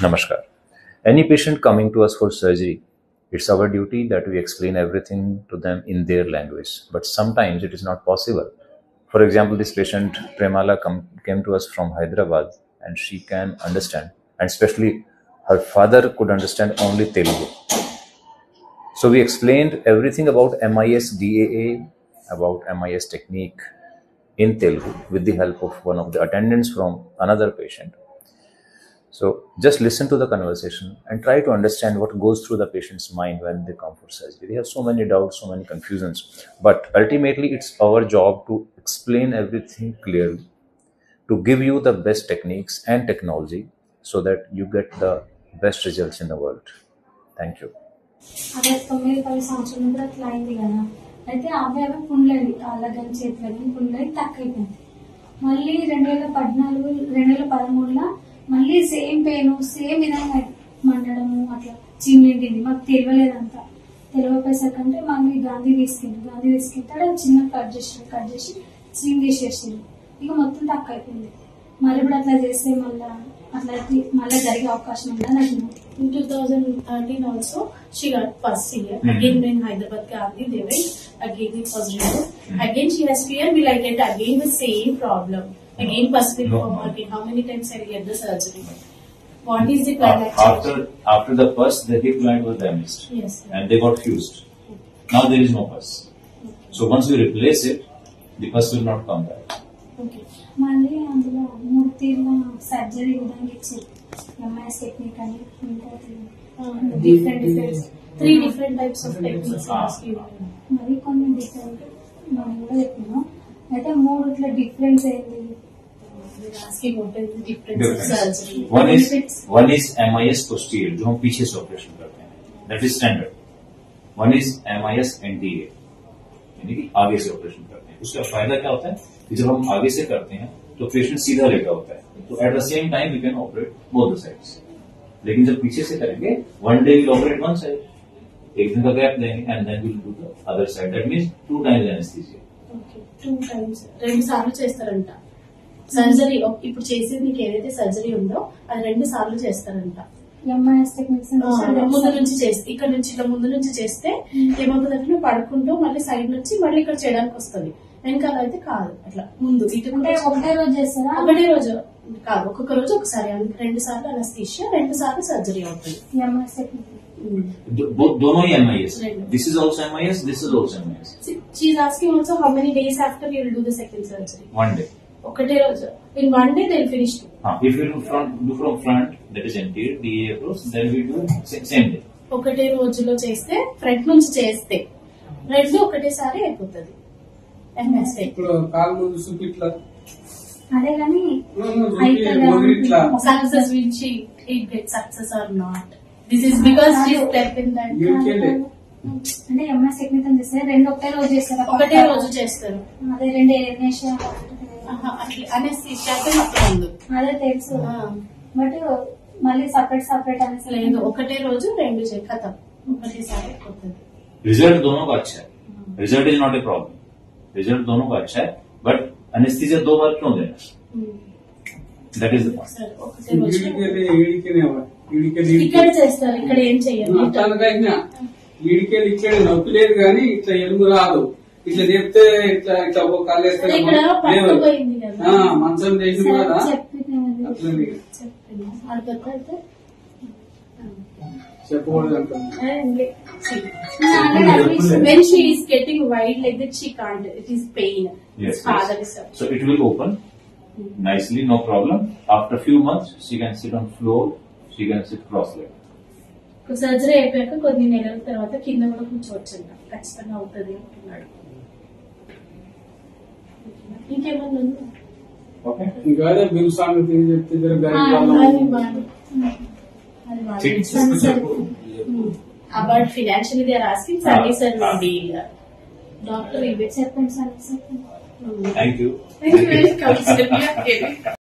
Namaskar. Any patient coming to us for surgery, it's our duty that we explain everything to them in their language. But sometimes it is not possible. For example, this patient Premala came to us from Hyderabad and she can understand, and especially her father could understand only Telugu. So we explained everything about MIS DAA, about MIS technique in Telugu with the help of one of the attendants from another patient. So just listen to the conversation and try to understand what goes through the patient's mind when they come for surgery. They have so many doubts, so many confusions. But ultimately, it's our job to explain everything clearly, to give you the best techniques and technology so that you get the best results in the world. Thank you. అదే 9-10 సంవత్సరాల ముందు అట్లా అయింది కదా. అయితే అవయవ పుండ్లది కాళ్ళగని చేతులని పుండ్లది తక్కువైపోయింది. మళ్ళీ 2013లో మళ్ళీ సేమ్ పెయిన్ సేమ్ విధంగా మండడము అట్లా చీమిండింది. మాకు తెలియలేదంతా. తెలియపోయేసరికంటే మళ్ళీ గాంధీ తీసుకెళ్తాడు చిన్న కట్ చేసి చీమ్ తీసేసారు. ఇక మొత్తం తక్కువ అయిపోయింది. మరి ఇప్పుడు అట్లా చేస్తే మళ్ళీ జరిగే అవకాశం ఉందా నాకు. In 2013 also, she got first year. Again in Hyderabad Gandhi, they went. Again it was removed. Again she has fear. Will I get again the same problem? Again possibly for working. How many times I get the surgery? What is the plan? After the pus, the hip joint was damaged. Yes. And they got fused. Now there is no pus. So once we replace it, the pus will not come back. Okay. మళ్ళీ అందులో 3 తీర్ల surgery విధంగా ఇచ్చారు. MIS technique అని different 3 different types of techniques. మరి కొన్ని different మనం కూడా చెప్పినాం. అయితే 3 ఇట్లా డిఫరెన్స్ ఏంటి? Asking what is the difference of surgery? One is MIS posterior, जो हम पीछे से ऑपरेशन करते हैं, that is standard. One is MIS anterior, यानी कि आगे से ऑपरेशन करते हैं. उसका फायदा क्या होता है कि जब हम आगे से करते हैं तो पेशेंट सीधा लेटा होता है, तो at the same time we can operate both the sides. लेकिन जब पीछे से करेंगे, one day will operate one side, एक दिन का गैप देंगे and then will do the other side. That means 2 times anaesthesia. Okay, 2 times. 2 సార్లు చేస్తారంట సర్జరీ. ఇప్పుడు చేసేది నీకు ఏదైతే సర్జరీ ఉందో అది 2 సార్లు చేస్తారంట. MIS టెక్నిక్స్ ముందు నుంచి చేస్తే ఇక్కడ నుంచి ఇట్లా ముందు నుంచి చేస్తే ఏమవుతుందంటే నువ్వు పడుకుంటూ మళ్ళీ సైడ్ నుంచి మళ్ళీ ఇక్కడ చేయడానికి వస్తుంది. వెనకాల అయితే కాదు, అట్లా ముందు ఇటు ఒకటే రోజు చేస్తారా? ఒకటే రోజు కాదు, ఒక్కొక్క రోజు ఒకసారి. 2 సార్లు అనస్థీషియా, 2 సార్లు సర్జరీ అవుతుంది. MIS టెక్నిక్ दोनों ही MIS. This is also MIS. This is also MIS. She is asking also how many days after you will do the second surgery. 1 day. ఒకటే రోజు. In 1 day they will finish. If we do from front, that is anterior, DA approach, then we do same day. ఒకటే రోజులో చేస్తే front నుంచి చేస్తే 2 ఒకటేసారి అయిపోతుంది. MIS ఇప్పుడు కాలు ముందు చూపిట్లా అదే కానీ success will she get success or not? This is because she is step in that. అంటే MIS టెక్నిక్ అని చేస్తే 2 ఒకటే రోజు చేస్తారు. ఒకటే రోజు చేస్తారు. అదే 2 ఏనేషియా అట్లా అనస్థీషియా ముందు అదే తెలుసు. బట్ మళ్ళీ సపరేట్ అనేసి లేదు, ఒకటే రోజు 2 కథం ఒకటేసారి అయిపోతుంది. रिजल्ट दोनों का अच्छा है. Result is not a problem. Result दोनों का अच्छा है, बट एनेस्थीसिया 2 बार क्यों देना? दैट इज ఒకటే రోజు ఇక్కడ చేస్తారు. ఇక్కడ ఏం చెయ్యాలి? ఈడికెళ్ళి ఇక్కడ నొప్పి లేదు కానీ ఇట్లా ఎలుగు రాదు. ఇట్లా చెప్తే ఇట్లా ఇట్లా కాలేస్తారు మంచం చేసి కదా చెప్పకూడదు అంటారు. When she is getting wide like that, she can't. It is pain. Yes, father yes. is up. So it will open nicely, no problem. After few months, she can sit on floor. She can sit cross-legged. Surgery అయిపోయాక కొన్ని నెలల తర్వాత కింద కూడా కూర్చోవచ్చంట. ఖచ్చితంగా అవుతుంది అంటున్నాడు. ఇంకేమన్నా ఇంకా బిల్ సాంగతి చెప్తే about financially they are asking Sunny sir will be doctor will be చెప్పండి సార్. Thank you. Welcome.